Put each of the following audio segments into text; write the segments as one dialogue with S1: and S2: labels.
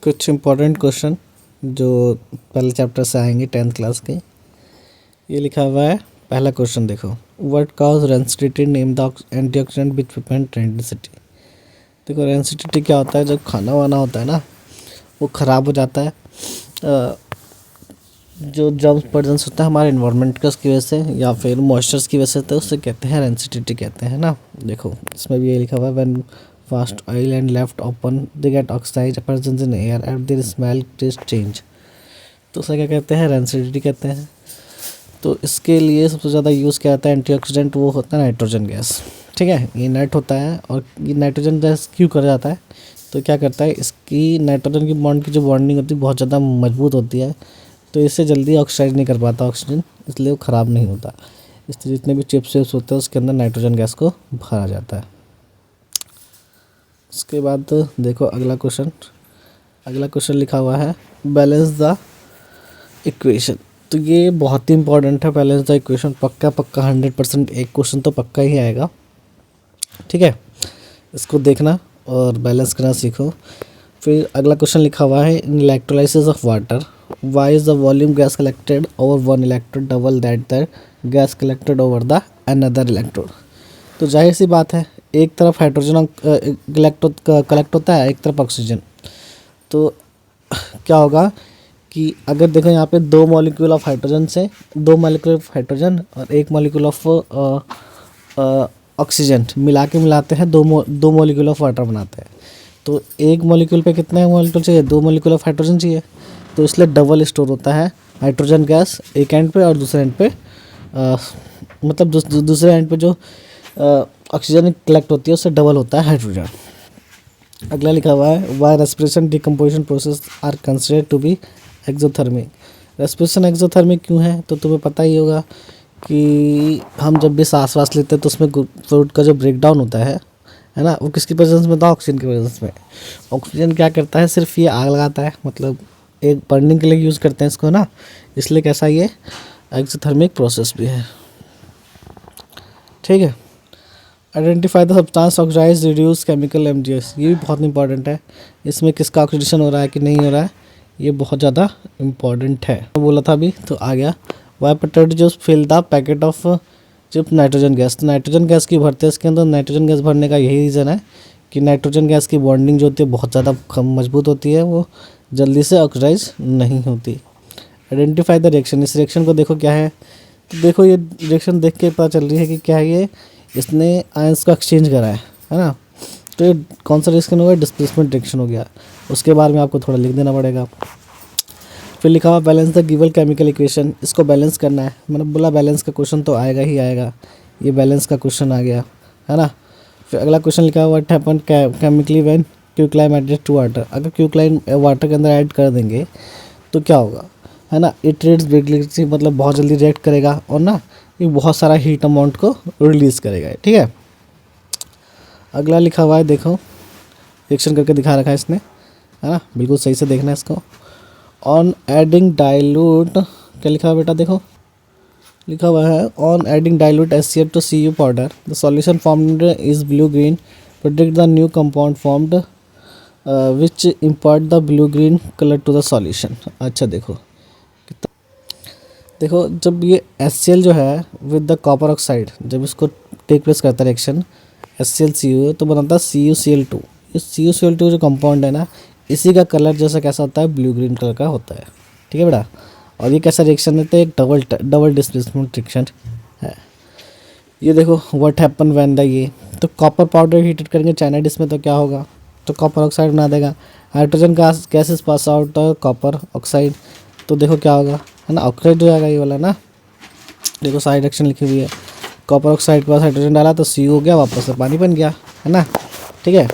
S1: कुछ important question जो पहले चैप्टर से आएंगे 10th क्लास के। ये लिखा हुआ है। पहला क्वेश्चन देखो, what cause rancidity name the antioxidant which prevent rancidity. देखो रेंसिडिटी क्या होता है, जब खाना वाना होता है ना वो ख़राब हो जाता है, जो जर्म्स पर्जन्स होता है हमारे इन्वायरमेंट के उसकी वजह से या फिर मॉइस्चर्स की वजह से, तो उससे कहते हैं रेंसिडिटी कहते हैं ना। देखो इसमें भी ये लिखा हुआ है, when fast oil and left open they get oxide presence in air at their smell taste change. तो उसे क्या कहते हैं, रेंसिडिटी कहते हैं। तो इसके लिए सबसे ज़्यादा यूज़ क्या आता है एंटीऑक्सीडेंट, वो होता है नाइट्रोजन गैस। ठीक है, ये नेट होता है और ये नाइट्रोजन गैस क्यों कर जाता है, तो क्या करता है, इसकी नाइट्रोजन की बॉन्ड की जो बॉन्डिंग होती है बहुत ज़्यादा मजबूत होती है, तो इससे जल्दी ऑक्साइड नहीं कर पाता ऑक्सीजन, इसलिए वो ख़राब नहीं होता। इसलिए जितने भी चिप्स विप्स होते हैं उसके अंदर नाइट्रोजन गैस को भरा जाता है। उसके बाद देखो अगला क्वेश्चन लिखा हुआ है, बैलेंस द इक्वेशन। तो ये बहुत ही इंपॉर्टेंट है, बैलेंस द इक्वेशन। पक्का 100% एक क्वेश्चन तो पक्का ही आएगा। ठीक है, इसको देखना और बैलेंस करना सीखो। फिर अगला क्वेश्चन लिखा हुआ है, in electrolysis of water why is the volume gas collected over one electrode double that the gas collected over the another electrode. तो जाहिर सी बात है, एक तरफ हाइड्रोजन कलेक्ट होता है, एक तरफ ऑक्सीजन। तो क्या होगा कि अगर देखो यहाँ पे दो मॉलिक्यूल ऑफ हाइड्रोजन और एक मॉलिक्यूल ऑफ ऑक्सीजन मिलाते हैं, दो मॉलिक्यूल ऑफ वाटर बनाते हैं। तो एक मॉलिक्यूल पे कितने मॉलिक्यूल चाहिए, दो मॉलिक्यूल ऑफ हाइड्रोजन चाहिए, तो इसलिए डबल स्टोर होता है हाइड्रोजन गैस एक एंड पे, और दूसरे एंड पे मतलब दूसरे एंड पे जो ऑक्सीजन कलेक्ट होती है उससे डबल होता है हाइड्रोजन। अगला लिखा हुआ है, why respiration decomposition process are considered to be exothermic. Respiration exothermic क्यों है, तो तुम्हें पता ही होगा कि हम जब भी सांस वास लेते हैं तो उसमें फ्लूइड का जो ब्रेक डाउन होता है ना, वो किसकी प्रेजेंस में था, ऑक्सीजन की प्रेजेंस में। ऑक्सीजन क्या करता है, सिर्फ ये आग लगाता है, मतलब एक बर्निंग के लिए यूज़ करते हैं इसको ना, इसलिए कैसा ये एक्सोथर्मिक प्रोसेस भी है। ठीक है, identify the substance oxidise reduce chemical MgS. ये भी बहुत इंपॉर्टेंट है, इसमें किसका ऑक्सीडेशन हो रहा है कि नहीं हो रहा है, ये बहुत ज़्यादा इम्पॉर्टेंट है। तो बोला था अभी तो आ गया, why potato juice fill the packet of chip nitrogen gas. तो नाइट्रोजन गैस की भरते हैं इसके अंदर। नाइट्रोजन गैस भरने का यही रीज़न है कि नाइट्रोजन गैस की बॉन्डिंग जो होती है बहुत ज़्यादा मजबूत होती है, वो जल्दी से ऑक्सीडाइज नहीं होती। Identify the reaction. इस रिएक्शन को देखो क्या है, तो देखो ये रिएक्शन देख के पता चल रही है कि क्या है, ये इसने आयंस को एक्सचेंज करा है ना। तो ये कौन सा रिएक्शन हो गया, डिस्प्लेसमेंट रिएक्शन हो गया। उसके बारे में आपको थोड़ा लिख देना पड़ेगा। फिर लिखा हुआ balance the given chemical equation. इसको बैलेंस करना है, मैंने बोला बैलेंस का क्वेश्चन तो आएगा ही आएगा, ये बैलेंस का क्वेश्चन आ गया है ना। फिर अगला क्वेश्चन लिखा हुआ, what happen chemically when quicklime added to water. अगर क्विकलाइम वाटर के अंदर ऐड कर देंगे तो क्या होगा, है ना, इट रेट्स ब्रेकलिटी, मतलब बहुत जल्दी रिएक्ट करेगा और ना ये बहुत सारा हीट अमाउंट को रिलीज़ करेगा। ठीक है, अगला लिखा हुआ है, देखो रिएक्शन करके दिखा रखा है इसने, है ना, बिल्कुल सही से देखना है इसको। ऑन एडिंग डाइल्यूट, क्या लिखा है बेटा, देखो लिखा हुआ है, on adding dilute HCl to CU powder the solution formed is blue green, predict the new compound formed which impart the blue green colour to the solution. अच्छा देखो जब ये HCl जो है विद द कॉपर ऑक्साइड, जब इसको take place करता है रिएक्शन HCl-CU, तो बनाता है CuCl2। इस CuCl2 जो कंपाउंड है ना, इसी का कलर जैसा कैसा होता है, ब्लू ग्रीन कलर का होता है। ठीक है बेटा, और ये कैसा रिएक्शन है, तो एक डबल डिस्प्लेसमेंट रिएक्शन है। ये देखो व्हाट हैपन व्हेन द ये, तो कॉपर पाउडर हीटेड करेंगे चाइनाइड इसमें, तो क्या होगा, तो कॉपर ऑक्साइड बना देगा। Hydrogen gases pass out copper oxide, तो देखो क्या होगा, है ना, ऑक्साइड हो जाएगा ये वाला ना। देखो साइड रिएक्शन लिखी हुई है, कॉपर ऑक्साइड के पास हाइड्रोजन डाला तो CU हो गया, वापस से पानी बन गया, है ना। ठीक है,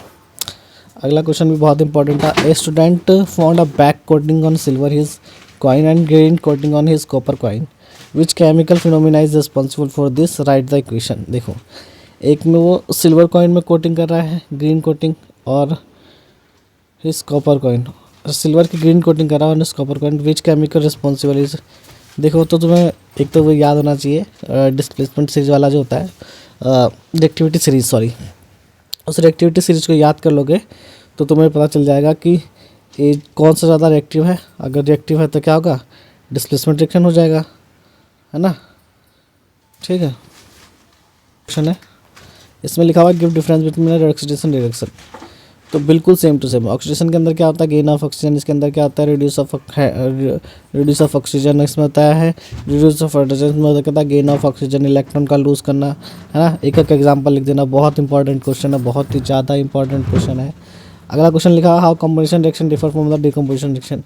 S1: अगला क्वेश्चन भी बहुत इंपॉर्टेंट था। A student found a back coating on silver his coin and green coating on his copper coin, which chemical phenomena is responsible for this, right the equation. देखो एक में वो सिल्वर कॉइन में coating कर रहा है, green coating, और his copper coin, silver की ग्रीन कोटिंग कर रहा है, copper coin, which chemical responsible is. देखो तो तुम्हें एक तो वो याद होना चाहिए डिस्प्लेसमेंट सीरीज वाला जो होता है, रिएक्टिविटी सीरीज, सॉरी, उस रिएक्टिविटी सीरीज को याद कर लोगे तो तुम्हें पता चल जाएगा कि ये कौन सा ज़्यादा रिएक्टिव है, अगर रिएक्टिव है तो क्या होगा, डिस्प्लेसमेंट रिएक्शन हो जाएगा, है ना। ठीक है, क्वेश्चन है इसमें लिखा हुआ give difference between oxidation reduction. तो बिल्कुल सेम टू सेम, ऑक्सीडेशन के अंदर क्या होता है, गेन ऑफ ऑक्सीजन, इसके अंदर क्या होता है, रिड्यूस ऑफ ऑक्सीजन, इसमें होता है रिड्यूस ऑफ हाइड्रोजन, इसमें होता है गेन ऑफ ऑक्सीजन, इलेक्ट्रॉन का लूज करना, है ना। एक एक एग्जांपल लिख देना, बहुत इंपॉर्टेंट क्वेश्चन है, बहुत ही ज़्यादा इंपॉर्टेंट क्वेश्चन है। अगला क्वेश्चन लिखा है how composition reaction differ from the decomposition reaction.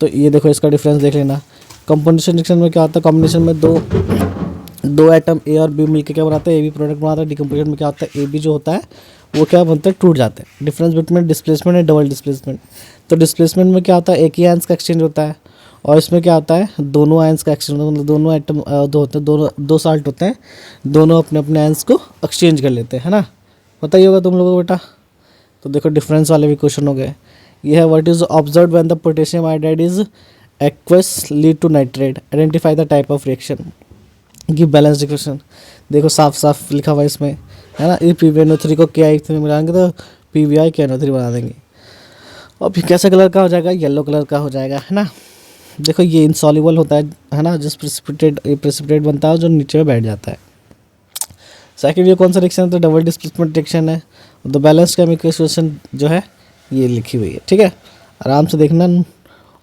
S1: तो ये देखो इसका डिफरेंस देख लेना। कंपोजिशन रिएक्शन में क्या होता है, कॉम्बिनेशन में दो एटम ए और बी मिलकर क्या बनाते हैं, ए बी प्रोडक्ट बनाता है। डिकम्पोजिशन में क्या होता है, ए बी जो होता है वो क्या बनता है, टूट जाते हैं। Difference between displacement and double displacement. तो डिस्प्लेसमेंट में क्या होता है, एक ही आयंस का एक्सचेंज होता है, और इसमें क्या होता है, दोनों आयंस का एक्सचेंज होता है, मतलब दोनों एटम दो होते हैं, दो साल्ट होते हैं, दोनों अपने अपने आयंस को एक्सचेंज कर लेते हैं, है ना। पता ही होगा तुम लोगों को बेटा। तो देखो डिफरेंस वाले भी क्वेश्चन हो गए। ये है what is observe when the potassium iodide is aqueous lead to nitrate, identify the type of reaction, give balance equation. देखो साफ साफ लिखा हुआ है इसमें, है ना। ये PbNO3 को KI में मिलाएंगे तो PbI KNO3 बना देंगे, और फिर कैसा कलर का हो जाएगा, येलो कलर का हो जाएगा, है ना। देखो ये इनसॉल्युबल होता है ना, जिस प्रेसिपिटेट बनता है जो नीचे में बैठ जाता है। सेकंड ये कौन सा रिएक्शन है, तो डबल डिस्प्लेसमेंट रिएक्शन है। तो बैलेंस केमिकल इक्वेशन जो है ये लिखी हुई है, ठीक है, आराम से देखना,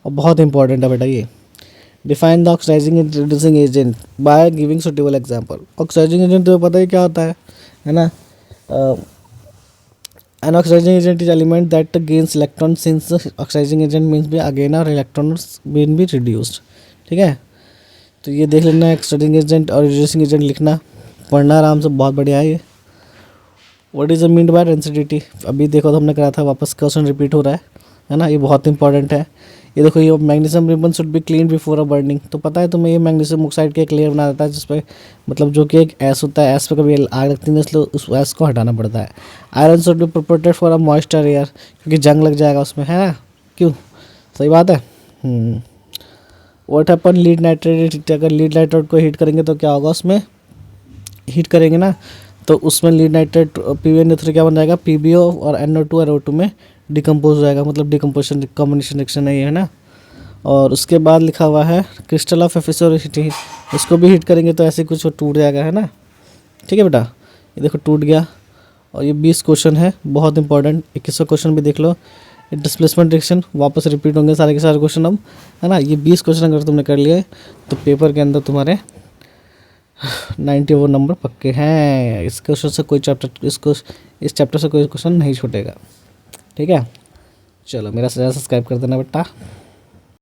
S1: और बहुत इंपॉर्टेंट है बेटा ये। Define the oxidising and reducing agent by giving suitable example. Oxidising agent तो पता ही क्या होता है ना। An oxidising agent is element that gains electron since oxidising agent means भी अगेन और इलेक्ट्रॉन्स बीन भी रिड्यूस्ड, ठीक है। तो ये देख लेना, ऑक्सीडाइजिंग एजेंट और रिड्यूसिंग एजेंट लिखना, पढ़ना आराम से, बहुत बढ़िया है ये। What is the mean by density, अभी देखो तो हमने करा था, वापस क्वेश्चन रिपीट हो रहा है ना, ये बहुत इंपॉर्टेंट है। ये देखो ये magnesium ribbon should be clean before a burning. तो पता है तुम्हें, ये मैग्नीशियम ऑक्साइड के एक लेयर बना देता है जिसपे, मतलब जो कि एक एस होता है, एस पे कभी आग लगती है इसलिए उस एस को हटाना पड़ता है। Iron should be protected for a moisture air, क्योंकि जंग लग जाएगा उसमें, है ना। क्यों, सही बात है। व्हाट हैपन लीड नाइट्रेट, अगर लीड नाइट्रेट को हीट करेंगे तो क्या होगा, उसमें हीट करेंगे ना, तो उसमें लीड नाइट्रेट PbNO3 क्या बन जाएगा, PbO और NO2 और O2 में डिकम्पोज हो जाएगा, मतलब डिकम्पोजिशन कॉम्बिनेशन रिएक्शन है ये, है ना। और उसके बाद लिखा हुआ है क्रिस्टल ऑफ एफिसोरिटी, इसको भी हीट करेंगे तो ऐसे कुछ टूट जाएगा, है ना। ठीक है बेटा, ये देखो टूट गया। और ये 20 क्वेश्चन है, बहुत इंपॉर्टेंट। 21वां क्वेश्चन भी देख लो, डिस्प्लेसमेंट रिएक्शन वापस रिपीट होंगे सारे के सारे क्वेश्चन अब, है ना। ये 20 क्वेश्चन अगर तुमने कर लिए तो पेपर के अंदर तुम्हारे 94 नंबर पक्के हैं। इस क्वेश्चन से कोई चैप्टर, इस चैप्टर से कोई क्वेश्चन नहीं छूटेगा, ठीक है। चलो मेरा चैनल सब्सक्राइब कर देना बेटा।